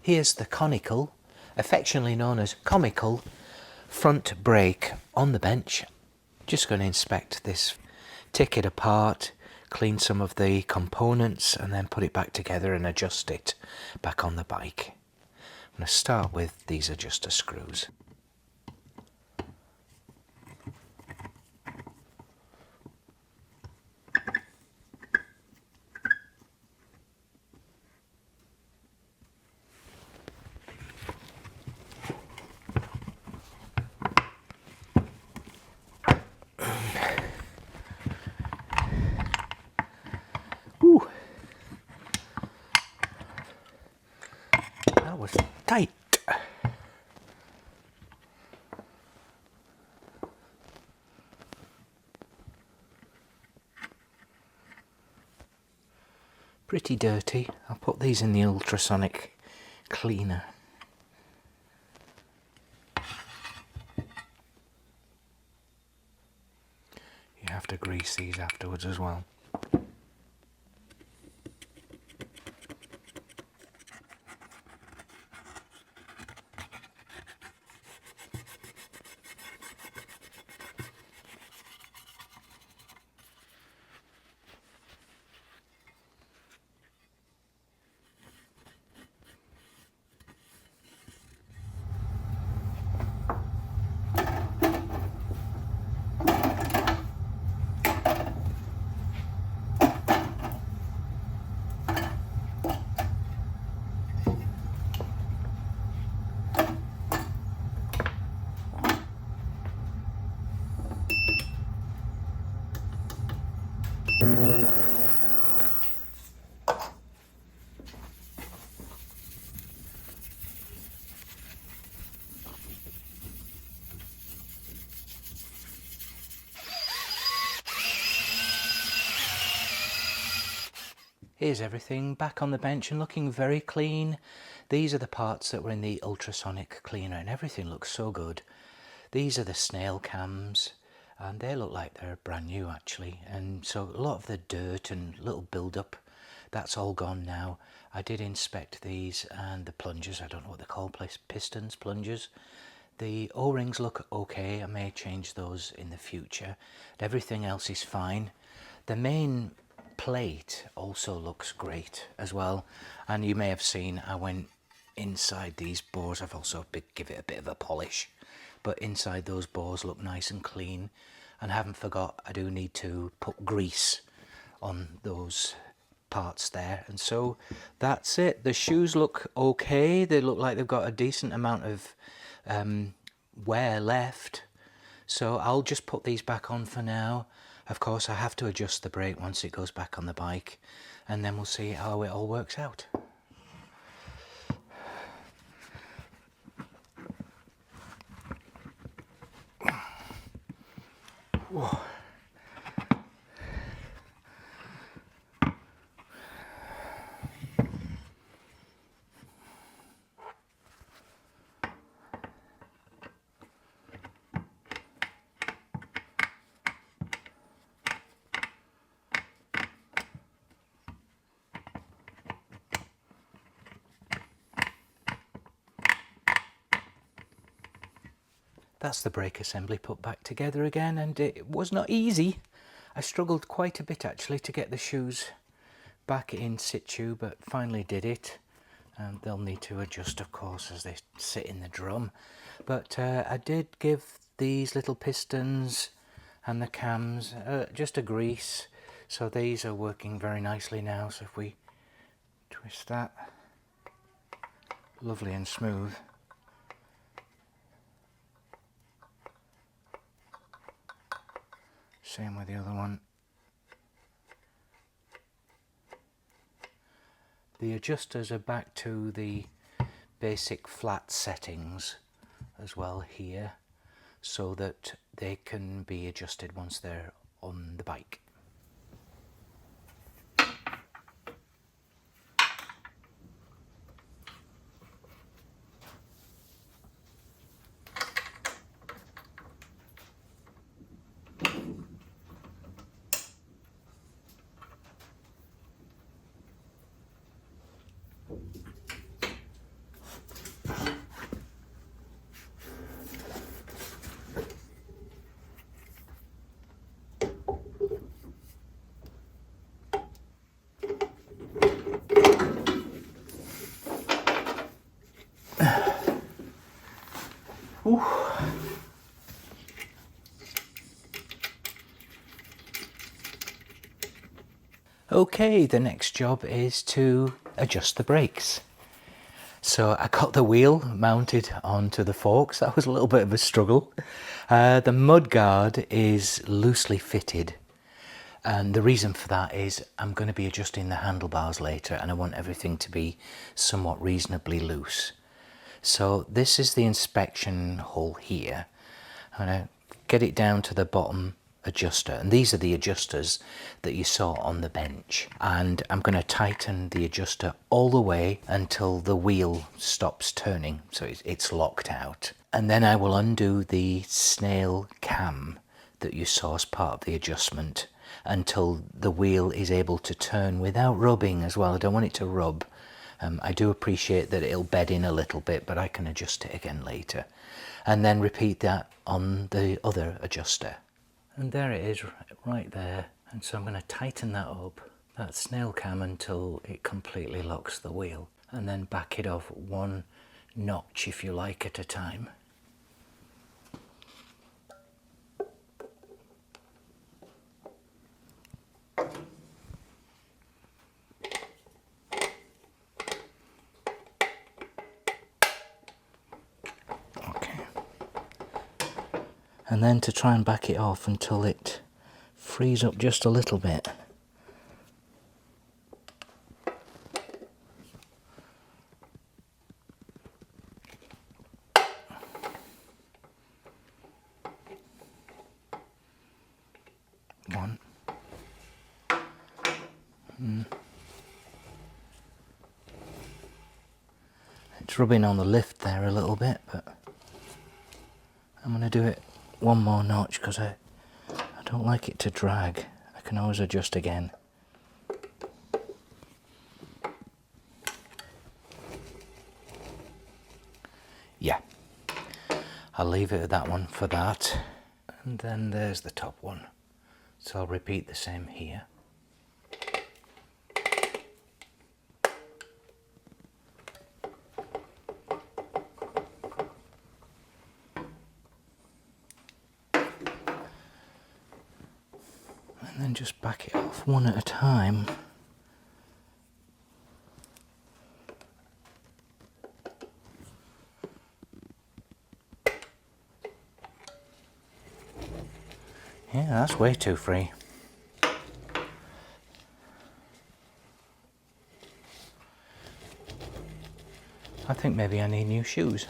Here's the conical, affectionately known as comical, front brake on the bench. Just going to inspect this, take it apart, clean some of the components and then put it back together and adjust it back on the bike. I'm going to start with these adjuster screws. Ooh. That was tight. Pretty dirty. I'll put these in the ultrasonic cleaner. You have to grease these afterwards as well. Here's everything back on the bench and looking very clean. These are the parts that were in the ultrasonic cleaner and everything looks so good. These are the snail cams and they look like they're brand new actually, and so a lot of the dirt and little build-up, that's all gone now. I did inspect these and the plungers, I don't know what they're called, pistons, plungers. The O-rings look okay, I may change those in the future. Everything else is fine. The main plate also looks great as well, and you may have seen I went inside these bores. I've also give it a bit of a polish, but inside those bores look nice and clean, and I haven't forgot I do need to put grease on those parts there. And so that's it. The shoes look okay, they look like they've got a decent amount of wear left, so I'll just put these back on for now. Of course I have to adjust the brake once it goes back on the bike, and then we'll see how it all works out. Whoa. That's the brake assembly put back together again, and it was not easy. I struggled quite a bit actually to get the shoes back in situ, but finally did it. And they'll need to adjust of course as they sit in the drum. But I did give these little pistons and the cams just a grease, so these are working very nicely now. So if we twist that, lovely and smooth. Same with the other one. The adjusters are back to the basic flat settings as well here, so that they can be adjusted once they're on the bike. Whew. Okay, the next job is to adjust the brakes. So I got the wheel mounted onto the forks. That was a little bit of a struggle. The mudguard is loosely fitted, and the reason for that is I'm going to be adjusting the handlebars later, and I want everything to be somewhat reasonably loose. So this is the inspection hole here. I'm going to get it down to the bottom adjuster, and these are the adjusters that you saw on the bench, and I'm going to tighten the adjuster all the way until the wheel stops turning, so it's locked out. And then I will undo the snail cam that you saw as part of the adjustment until the wheel is able to turn without rubbing as well. I don't want it to rub. I do appreciate that it'll bed in a little bit, but I can adjust it again later. And then repeat that on the other adjuster. And there it is, right there. And so I'm going to tighten that up, that snail cam, until it completely locks the wheel. And then back it off one notch, if you like, at a time. And then to try and back it off until it frees up just a little bit. One. It's rubbing on the lift there a little bit, but I'm going to do it one more notch because I don't like it to drag. I can always adjust again. Yeah, I'll leave it at that one for that. And then there's the top one. So I'll repeat the same here. And then just back it off one at a time. Yeah, that's way too free. I think maybe I need new shoes.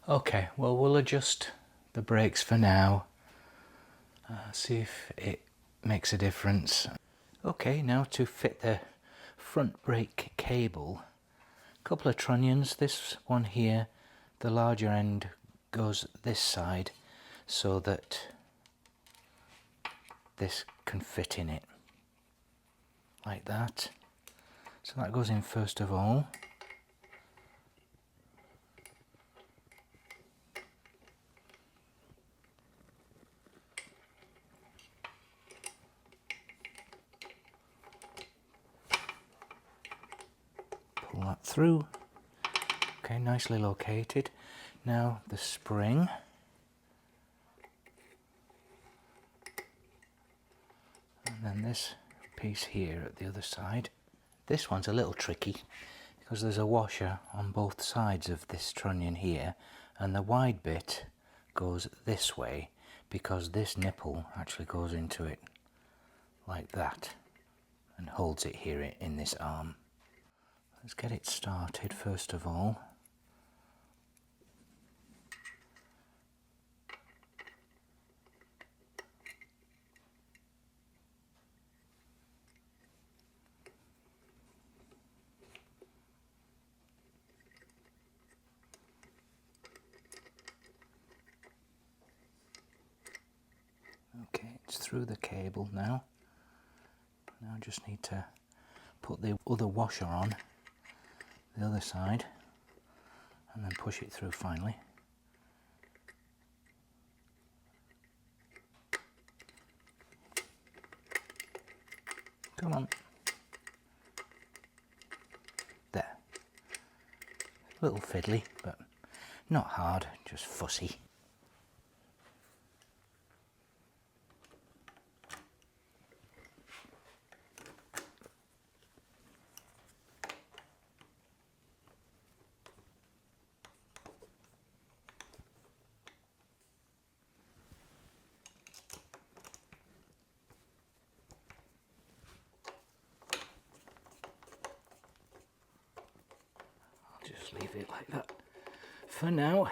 Okay, well, we'll adjust the brakes for now. See if it makes a difference. Okay, now to fit the front brake cable. A couple of trunnions. This one here, the larger end goes this side so that this can fit in it. Like that. So that goes in first of all. Pull that through. Okay, nicely located. Now the spring. And then this piece here at the other side. This one's a little tricky because there's a washer on both sides of this trunnion here, and the wide bit goes this way because this nipple actually goes into it like that and holds it here in this arm. Let's get it started first of all. Okay, it's through the cable now. Now I just need to put the other washer on the other side and then push it through finally. Come on. There. A little fiddly, but Not hard, just fussy. Leave it like that for now.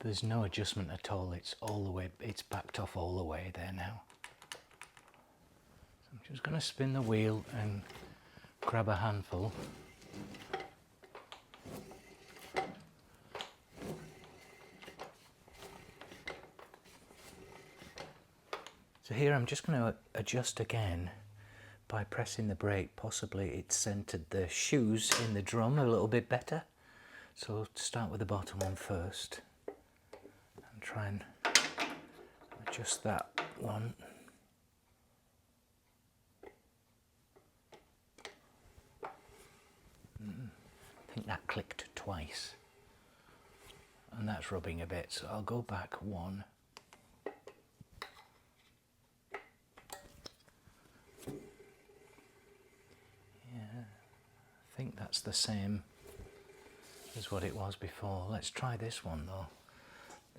There's no adjustment at all, it's all the way, it's backed off all the way there now. So I'm just going to spin the wheel and grab a handful. So here I'm just going to adjust again by pressing the brake. Possibly it centered the shoes in the drum a little bit better. So start with the bottom one first and try and adjust that one. I think that clicked twice and that's rubbing a bit, so I'll go back one. I think that's the same as what it was before. Let's try this one though.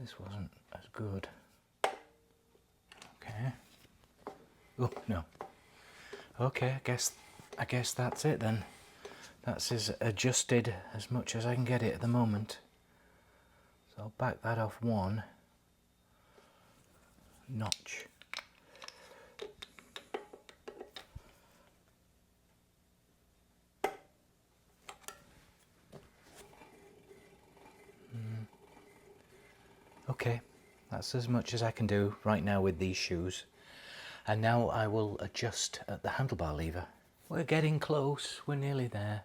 This wasn't as good. Okay. Oh no. Okay, I guess that's it then. That's as adjusted as much as I can get it at the moment. So I'll back that off one notch. Okay, that's as much as I can do right now with these shoes. And now I will adjust at the handlebar lever. We're getting close, we're nearly there.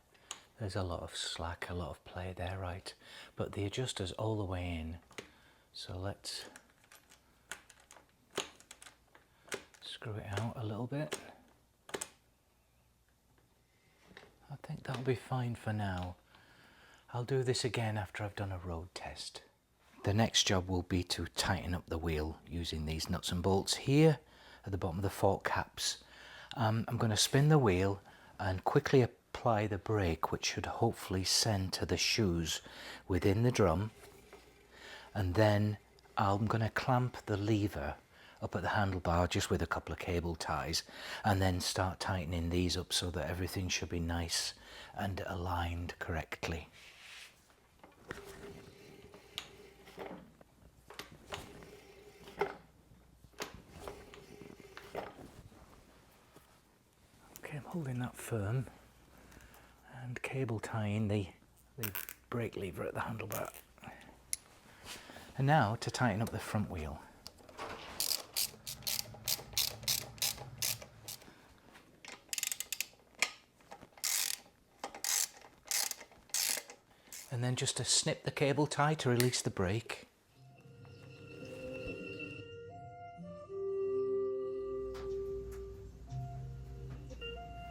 There's a lot of slack, a lot of play there, right? But the adjuster's all the way in. So let's screw it out a little bit. I think that'll be fine for now. I'll do this again after I've done a road test. The next job will be to tighten up the wheel using these nuts and bolts here at the bottom of the fork caps. I'm going to spin the wheel and quickly apply the brake, which should hopefully center the shoes within the drum, and then I'm going to clamp the lever up at the handlebar just with a couple of cable ties and then start tightening these up so that everything should be nice and aligned correctly. Okay, I'm holding that firm and cable tying the brake lever at the handlebar. And now to tighten up the front wheel. And then just to snip the cable tie to release the brake.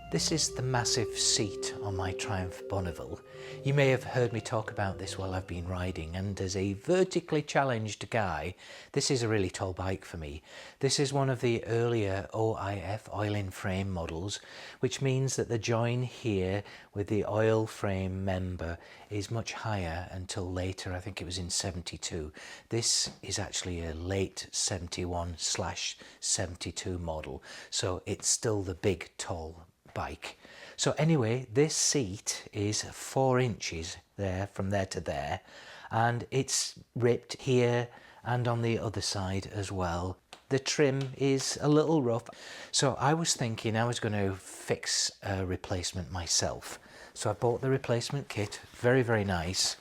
This is the massive seat on my Triumph Bonneville. You may have heard me talk about this while I've been riding, and as a vertically challenged guy, this is a really tall bike for me. This is one of the earlier OIF, oil in frame models, which means that the join here with the oil frame member is much higher until later. I think it was in 72. This is actually a late 71/72 model, so it's still the big tall bike. So anyway, this seat is 4 inches there from there to there, and it's ripped here and on the other side as well. The trim is a little rough, so I was thinking I was going to fix a replacement myself. So I bought the replacement kit, very, very nice.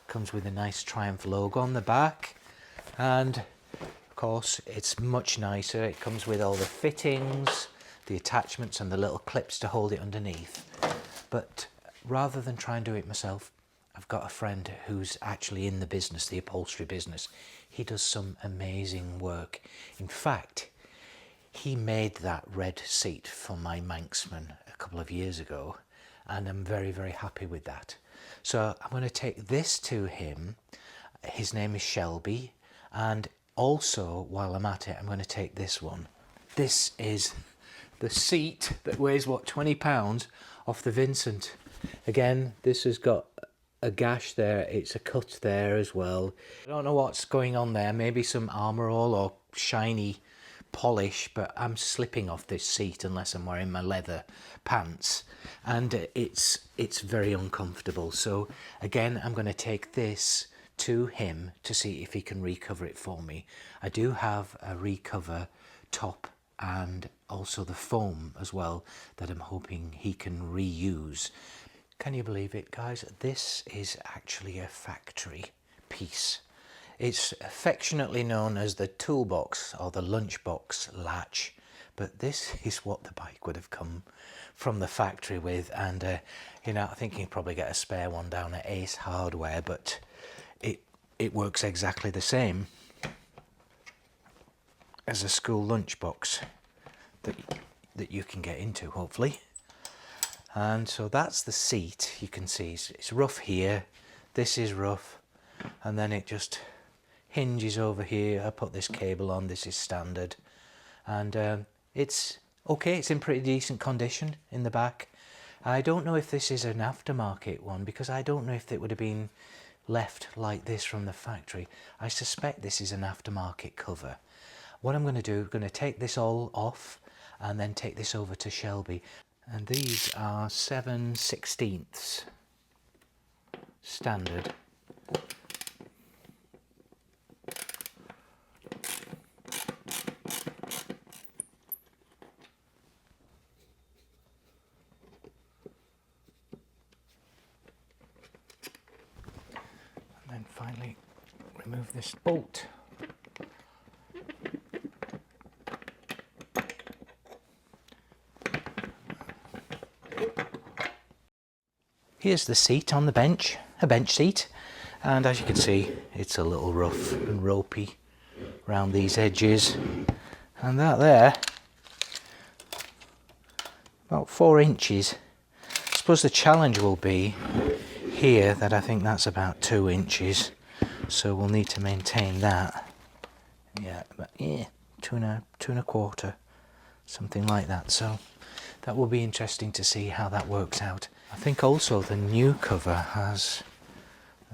Comes with a nice Triumph logo on the back, and of course it's much nicer. It comes with all the fittings, the attachments and the little clips to hold it underneath. But rather than try and do it myself, I've got a friend who's actually in the business, the upholstery business. He does some amazing work. In fact, he made that red seat for my Manxman a couple of years ago, and I'm very, very happy with that. So I'm going to take this to him. His name is Shelby, and also while I'm at it, I'm going to take this one. This is the seat that weighs, what, 20 pounds off the Vincent. Again, this has got a gash there, it's a cut there as well. I don't know what's going on there, maybe some armor all or shiny polish, but I'm slipping off this seat unless I'm wearing my leather pants, and it's very uncomfortable. So again, I'm going to take this to him to see if he can recover it for me. I do have a recover top and also the foam as well that I'm hoping he can reuse. Can you believe it, guys? This is actually a factory piece. It's affectionately known as the toolbox or the lunchbox latch, but this is what the bike would have come from the factory with. And you know, I think you can probably get a spare one down at Ace Hardware, but it works exactly the same as a school lunchbox that you can get into, hopefully. And so that's the seat. You can see it's rough here, this is rough, and then it just hinges over here. I put this cable on, this is standard, and it's okay, it's in pretty decent condition in the back. I don't know if this is an aftermarket one, because I don't know if it would have been left like this from the factory. I suspect this is an aftermarket cover. What I'm going to do, I'm going to take this all off and then take this over to Shelby. And these are 7/16 standard. And then finally remove this bolt. Here's the seat on the bench, a bench seat, and as you can see, it's a little rough and ropey around these edges, and that there, about 4 inches. I suppose the challenge will be here that I think that's about 2 inches, so we'll need to maintain that. Yeah, but yeah, two and a quarter, something like that. So that will be interesting to see how that works out. I think also the new cover has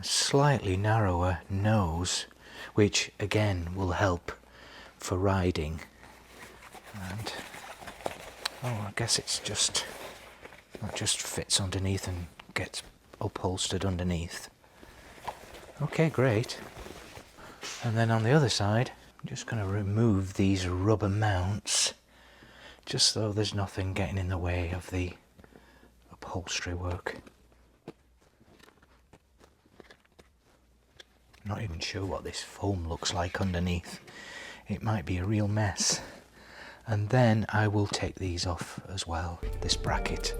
a slightly narrower nose, which again will help for riding. And oh, I guess it's just, that just fits underneath and gets upholstered underneath. Okay, great. And then on the other side, I'm just going to remove these rubber mounts, just so there's nothing getting in the way of the upholstery work. I'm not even sure what this foam looks like underneath. It might be a real mess. And then I will take these off as well, this bracket.